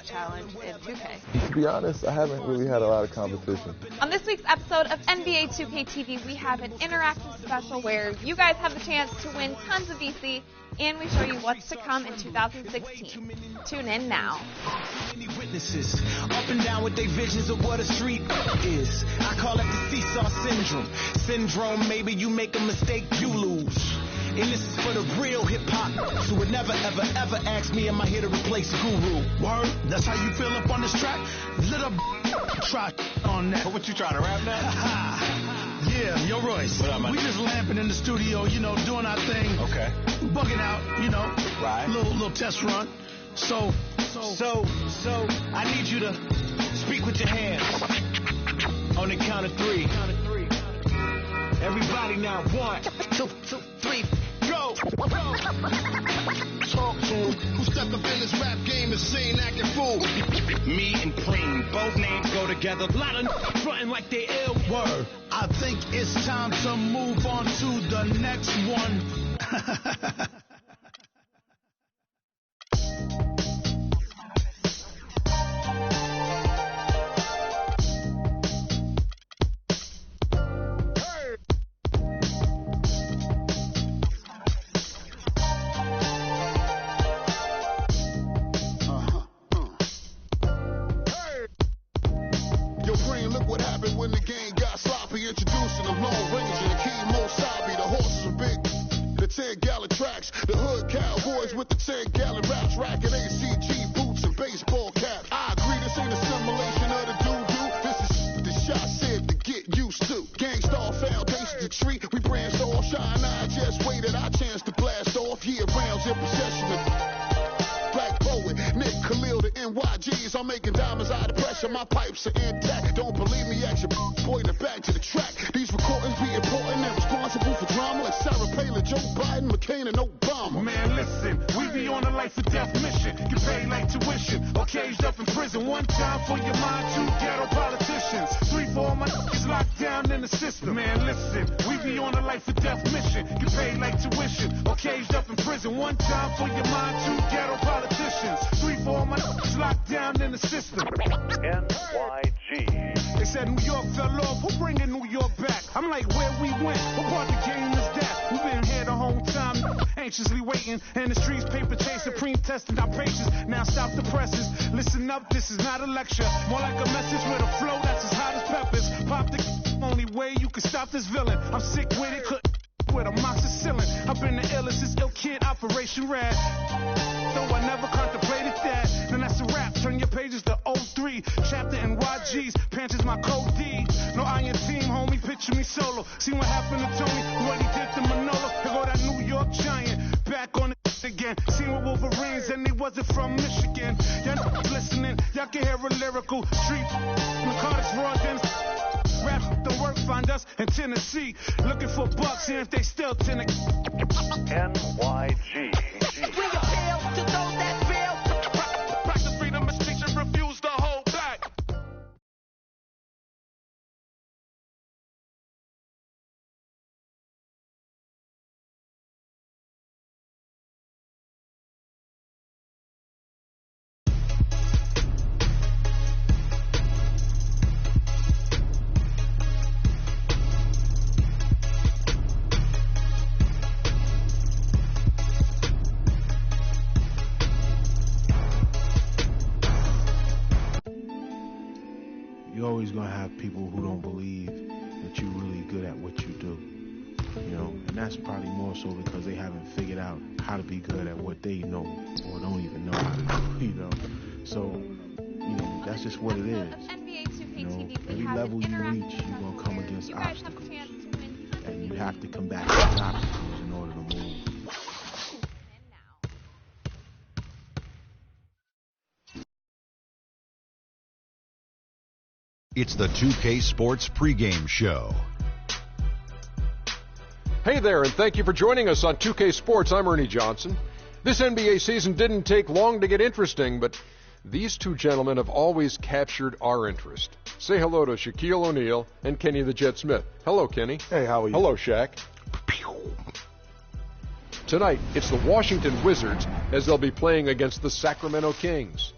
challenge in 2K? To be honest, I haven't really had a lot of competition. On this week's episode of NBA 2K TV, we have an interactive special where you guys have the chance to win tons of VC, and we show you what's to come in 2016. Tune in now. Witnesses up and down with their visions of what a street is. I call it the seesaw syndrome. Maybe you make a mistake, you lose. And this is for the real hip-hop who would never, ever, ever ask me, am I here to replace Guru? Word? That's how you feel up on this track? Little try on that. What you trying to rap now? Yeah, yo, Royce. What up, man? We just lamping in the studio, doing our thing. Okay. Bugging out, Right. Little test run. So, I need you to speak with your hands on the count of three. Everybody now, 1, 2, 3, go! talk to him. Who stepped up in this rap game and seen acting fool? Me and Preem, both names go together. A lot of frontin' like they ill. Word. I think it's time to move on to the next one. Introducing the Lone Ranger, the Kimo Sabi, the horses are big, the 10-gallon tracks, the hood cowboys with the 10-gallon raps, racking ACG boots and baseball caps. I agree, this ain't a simulation of the doo-doo. This is the shot said to get used to. Gangstar Foundation, the tree, we branched all shine. I just waited our chance to blast off. Year rounds in possession of Black Poet, Nick Khalil, the NYGs. I'm making diamonds out of pressure. My pipes are intact. Don't believe me? Ask your boy to back to the track. These recordings be important and responsible for drama like Sarah Palin, Joe Biden, McCain, and Obama. Man, listen, we be on a life or death mission. Get paid like tuition or caged up in prison. One time for your mind, 2 ghetto politicians. 3 for all my niggas locked down in the system. Man, listen, we be on a life or death mission. Get paid like tuition or caged up in prison. One time for your mind, 2 ghetto politicians. 3 for all my niggas locked down in the system. NYG. They said New York fell off. Who bringing New York back? I'm like, where we went? What part of the game is that? We've been here the whole time, anxiously waiting. And the streets paper chase, supreme testing our patience. Now stop the presses. Listen up, this is not a lecture. More like a message with a flow that's as hot as peppers. Pop the only way you can stop this villain. I'm sick with it, couldn't with amoxicillin. I've been the illest since Ill Kid Operation Rad. Though I never contemplated that. Then that's a wrap. Turn your pages to 03. Chapter NYG's. Pants is my code D. No iron team, homie. Picture me solo. See what happened to Tony? What he did to Manolo. Here go that New York Giant. Back on it again. Seen with Wolverines and he wasn't from Michigan. Y'all listening. Y'all can hear a lyrical street. Narcotics raw then. Rap the work, find us in Tennessee. Looking for bucks, and if they still tend to NYG. We appeal to those that feel. practice freedom of speech and refuse to hold back. You're always going to have people who don't believe that you're really good at what you do, and that's probably more so because they haven't figured out how to be good at what they know or don't even know how to do, So, that's just what it is. Every level you reach, you're going to come against obstacles, and you have to combat those obstacles in order to move. It's the 2K Sports pregame show. Hey there, and thank you for joining us on 2K Sports. I'm Ernie Johnson. This NBA season didn't take long to get interesting, but these two gentlemen have always captured our interest. Say hello to Shaquille O'Neal and Kenny the Jet Smith. Hello, Kenny. Hey, how are you? Hello, Shaq. Tonight, it's the Washington Wizards as they'll be playing against the Sacramento Kings.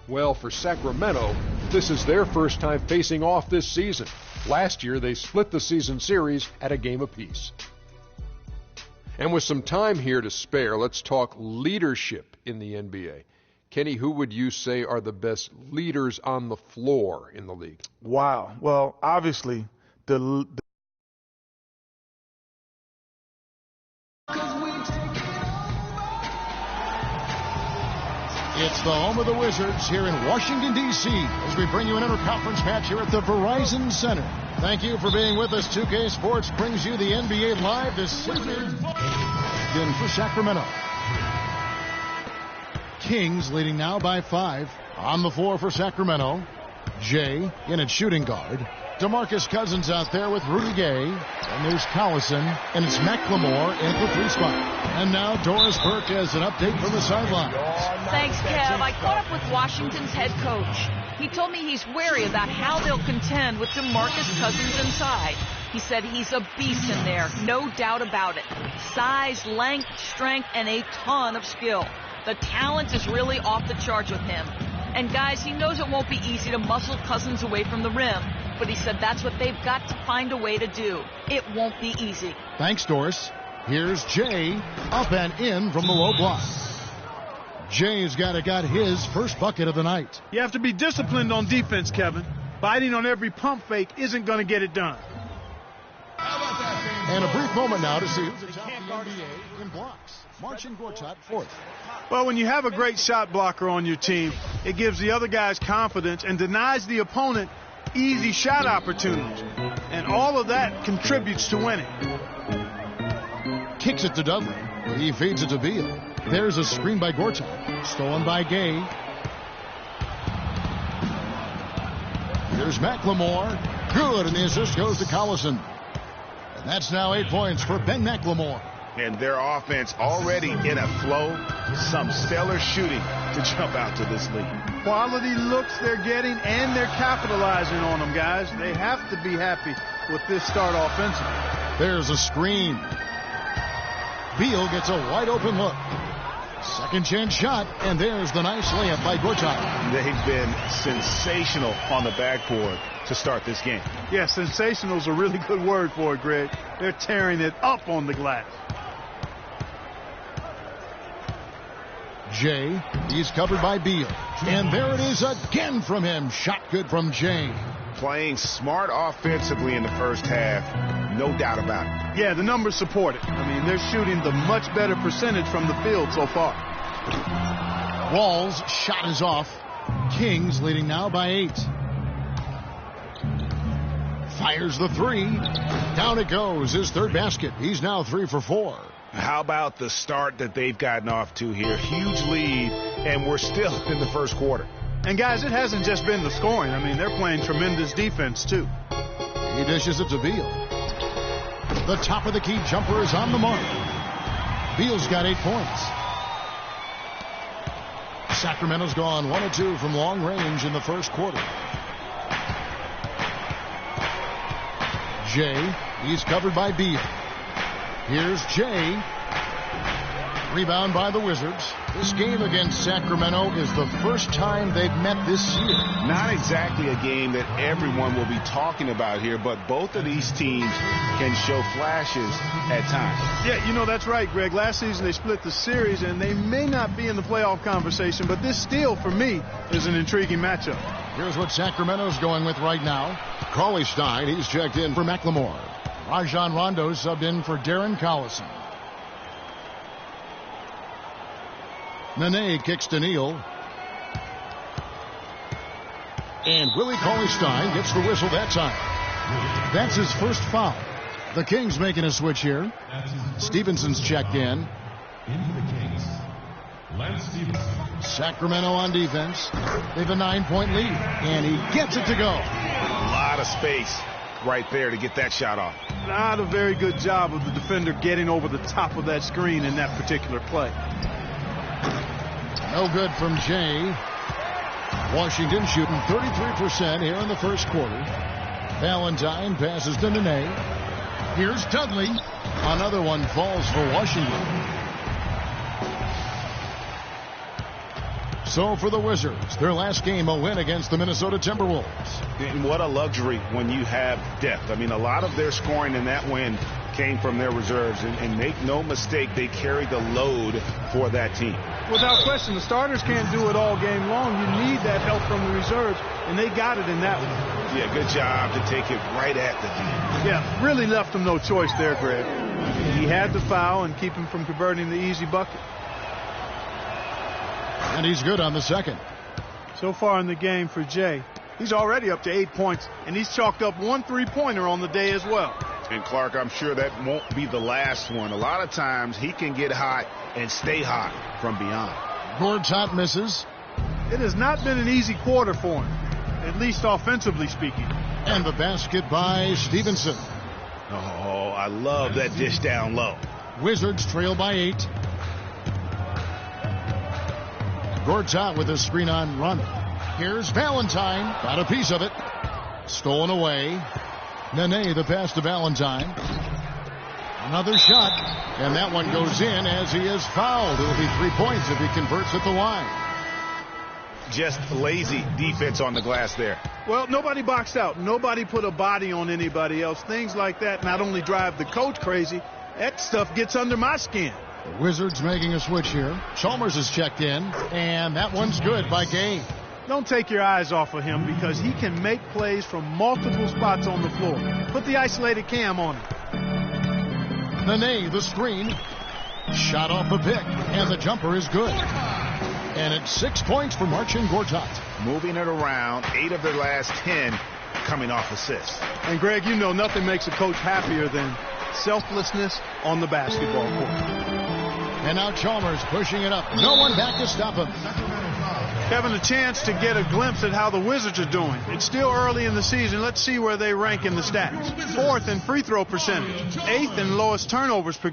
Well, for Sacramento, this is their first time facing off this season. Last year, they split the season series at a game apiece. And with some time here to spare, let's talk leadership in the NBA. Kenny, who would you say are the best leaders on the floor in the league? Wow. Well, obviously, It's the home of the Wizards here in Washington, D.C. as we bring you an interconference match here at the Verizon Center. Thank you for being with us. 2K Sports brings you the NBA Live this Saturday. Again for Sacramento. Kings leading now by 5. On the floor for Sacramento. Jay in at shooting guard. DeMarcus Cousins out there with Rudy Gay. And there's Collison. And it's McLemore in the 3 spot. And now Doris Burke has an update from the sidelines. Thanks, Kev. I caught up with Washington's head coach. He told me he's wary about how they'll contend with DeMarcus Cousins inside. He said he's a beast in there, no doubt about it. Size, length, strength, and a ton of skill. The talent is really off the charts with him. And guys, he knows it won't be easy to muscle Cousins away from the rim, but he said that's what they've got to find a way to do. It won't be easy. Thanks, Doris. Here's Jay up and in from the low block. Jay's got his first bucket of the night. you have to be disciplined on defense, Kevin. Biting on every pump fake isn't going to get it done. And a brief moment now to see who's atop the NBA in blocks. Marcin Gortat, 4th. Well, when you have a great shot blocker on your team, it gives the other guys confidence and denies the opponent easy shot opportunities. And all of that contributes to winning. Kicks it to Dudley. He feeds it to Beal. There's a screen by Gortat. Stolen by Gay. Here's McLemore. Good, and the assist goes to Collison. And that's now 8 points for Ben McLemore. And their offense already in a flow. Some stellar shooting to jump out to this lead. Quality looks they're getting, and they're capitalizing on them, guys. They have to be happy with this start offensively. There's a screen. Beal gets a wide open look. Second chance shot, and there's the nice layup by Gortat. They've been sensational on the backboard to start this game. Yeah, sensational is a really good word for it, Greg. They're tearing it up on the glass. Jay, he's covered by Beal. And there it is again from him. Shot good from Jay. Playing smart offensively in the first half, no doubt about it. Yeah, the numbers support it. I mean, they're shooting the much better percentage from the field so far. Wall's shot is off. Kings leading now by 8. Fires the 3. Down it goes. His third basket. He's now 3 for 4. How about the start that they've gotten off to here? Huge lead, and we're still in the first quarter. And, guys, it hasn't just been the scoring. I mean, they're playing tremendous defense, too. He dishes it to Beal. The top of the key jumper is on the mark. Beal's got 8 points. Sacramento's gone 1 of 2 from long range in the first quarter. Jay, he's covered by Beal. Here's Jay. Rebound by the Wizards. This game against Sacramento is the first time they've met this year. Not exactly a game that everyone will be talking about here, but both of these teams can show flashes at times. Yeah, you know, that's right, Greg. Last season they split the series, and they may not be in the playoff conversation, but this still, for me, is an intriguing matchup. Here's what Sacramento's going with right now. Cauley Stein, he's checked in for McLemore. Rajon Rondo subbed in for Darren Collison. Nene kicks to Neal. And Willie Cauley-Stein gets the whistle that time. That's his first foul. The Kings making a switch here. Stevenson's checked in. Sacramento on defense. They have a 9-point lead. And he gets it to go. A lot of space right there to get that shot off. Not a very good job of the defender getting over the top of that screen in that particular play. No good from Jay. Washington shooting 33% here in the first quarter. Valentine passes to Nene. Here's Dudley. Another one falls for Washington. So for the Wizards, their last game a win against the Minnesota Timberwolves. And what a luxury when you have depth. I mean, a lot of their scoring in that win came from their reserves. And make no mistake, they carried the load for that team. Without question, the starters can't do it all game long. You need that help from the reserves, and they got it in that one. Yeah, good job to take it right at the end. Yeah, really left them no choice there, Greg. He had to foul and keep him from converting the easy bucket. And he's good on the second. So far in the game for Jay, he's already up to 8 points, and he's chalked up 1 3-pointer on the day as well. And Clark, I'm sure that won't be the last one. A lot of times he can get hot and stay hot from beyond. Gortat misses. It has not been an easy quarter for him, at least offensively speaking. And the basket by Stevenson. Oh, I love that dish down low. Wizards trail by 8. Gortat with a screen on run. Here's Valentine. Got a piece of it. Stolen away. Nene, the pass to Valentine. Another shot. And that one goes in as he is fouled. It'll be 3 points if he converts at the line. Just lazy defense on the glass there. Well, nobody boxed out. Nobody put a body on anybody else. Things like that not only drive the coach crazy, that stuff gets under my skin. The Wizards making a switch here. Chalmers is checked in, and that one's good by Gay. Don't take your eyes off of him because he can make plays from multiple spots on the floor. Put the isolated cam on him. Nene, the screen. Shot off the pick, and the jumper is good. And it's 6 points for Marcin Gortat. Moving it around, 8 of their last 10 coming off assists. And Greg, you know nothing makes a coach happier than selflessness on the basketball court. And now Chalmers pushing it up. No one back to stop him. Having a chance to get a glimpse at how the Wizards are doing. It's still early in the season. Let's see where they rank in the stats. 4th in free throw percentage. 8th in lowest turnovers per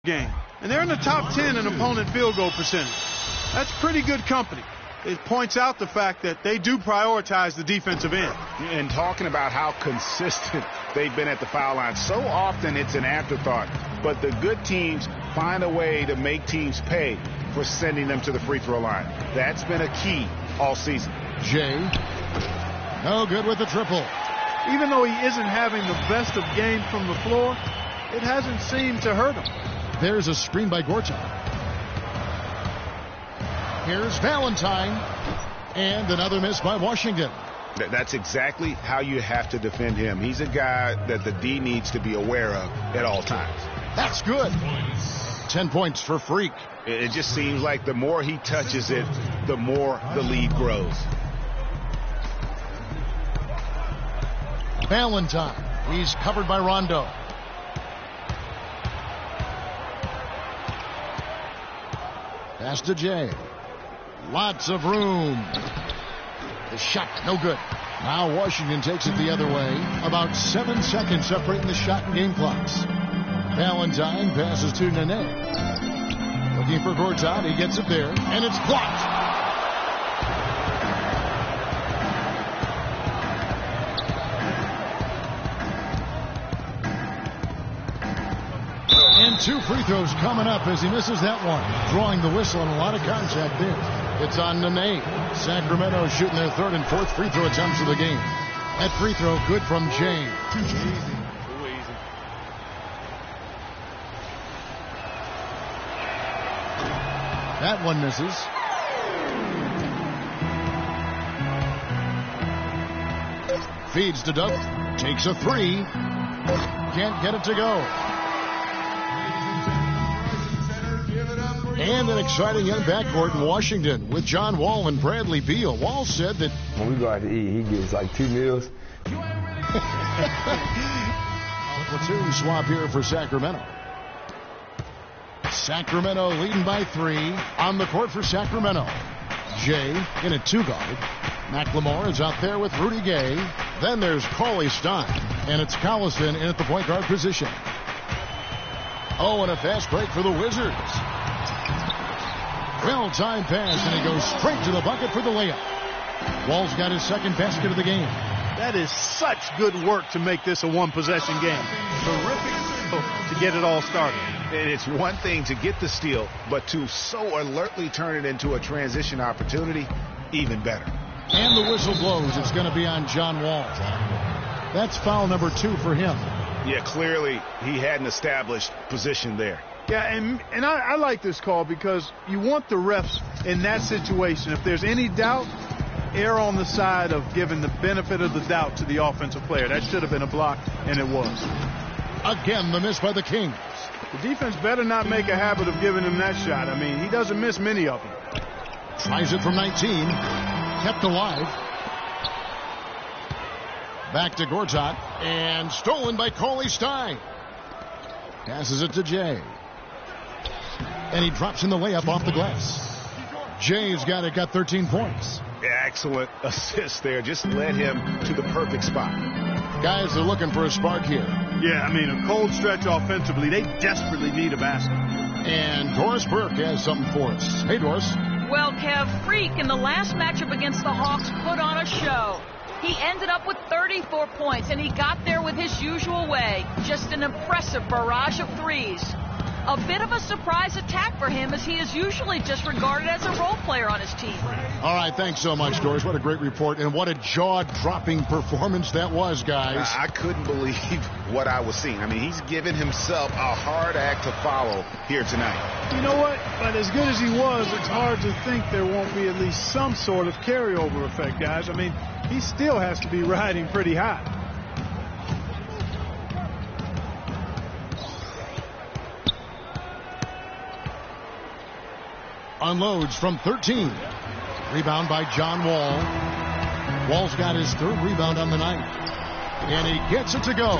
game. And they're in the top 10 in opponent field goal percentage. That's pretty good company. It points out the fact that they do prioritize the defensive end. And talking about how consistent they've been at the foul line. So often it's an afterthought. But the good teams find a way to make teams pay for sending them to the free throw line. That's been a key all season. Jay, no good with the triple. Even though he isn't having the best of games from the floor, it hasn't seemed to hurt him. There's a screen by Gortat. Here's Valentine. And another miss by Washington. That's exactly how you have to defend him. He's a guy that the D needs to be aware of at all times. That's good. 10 points for Freak. It just seems like the more he touches it, the more the lead grows. Valentine. He's covered by Rondo. Pass to Jay. Lots of room. The shot, no good. Now Washington takes it the other way. About 7 seconds separating the shot and game clocks. Valentine passes to Nene. Looking for Gortat. He gets it there, and it's blocked. And 2 free throws coming up as he misses that one. Drawing the whistle and a lot of contact there. It's on Nene. Sacramento shooting their 3rd and 4th free throw attempts of the game. That free throw good from Jay. Too easy. That one misses. Feeds to Doug. Takes a 3. Can't get it to go. And an exciting young backcourt in Washington with John Wall and Bradley Beal. Wall said that when we go out to eat, he gets like 2 meals. Platoon swap here for Sacramento. Sacramento leading by 3 on the court for Sacramento. Jay in a 2-guard. McLemore is out there with Rudy Gay. Then there's Cauley Stein. And it's Collison in at the point guard position. Oh, and a fast break for the Wizards. Well-timed pass, and he goes straight to the bucket for the layup. Wall's got his second basket of the game. That is such good work to make this a one-possession game. Terrific to get it all started. And it's one thing to get the steal, but to so alertly turn it into a transition opportunity, even better. And the whistle blows. It's going to be on John Wall. That's foul number 2 for him. Yeah, clearly he hadn't established position there. Yeah, and I like this call because you want the refs in that situation. If there's any doubt, err on the side of giving the benefit of the doubt to the offensive player. That should have been a block, and it was. Again, the miss by the Kings. The defense better not make a habit of giving him that shot. I mean, he doesn't miss many of them. Tries it from 19. Kept alive. Back to Gortat. And stolen by Cauley Stein. Passes it to Jay. And he drops in the layup off the glass. Jay's got 13 points. Excellent assist there. Just led him to the perfect spot. Guys are looking for a spark here. Yeah, I mean, a cold stretch offensively. They desperately need a basket. And Doris Burke has something for us. Hey, Doris. Well, Kev, Freak in the last matchup against the Hawks put on a show. He ended up with 34 points, and he got there with his usual way. Just an impressive barrage of threes. A bit of a surprise attack for him, as he is usually just regarded as a role player on his team. All right, thanks so much, Doris. What a great report, and what a jaw-dropping performance that was, guys. I couldn't believe what I was seeing. I mean, he's given himself a hard act to follow here tonight. You know what? But as good as he was, it's hard to think there won't be at least some sort of carryover effect, guys. I mean, he still has to be riding pretty high. Unloads from 13. Rebound by John Wall. Wall's got his 3rd rebound on the night. And he gets it to go.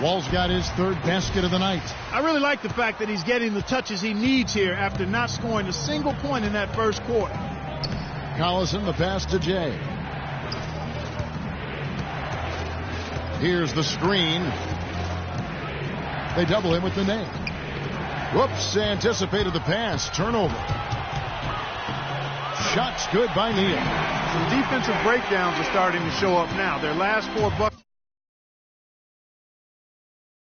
Wall's got his 3rd basket of the night. I really like the fact that he's getting the touches he needs here after not scoring a single point in that first quarter. Collison, the pass to Jay. Here's the screen. They double him with the name. Whoops, anticipated the pass. Turnover. Shots good by Neal. Some defensive breakdowns are starting to show up now. Their last 4 buckets.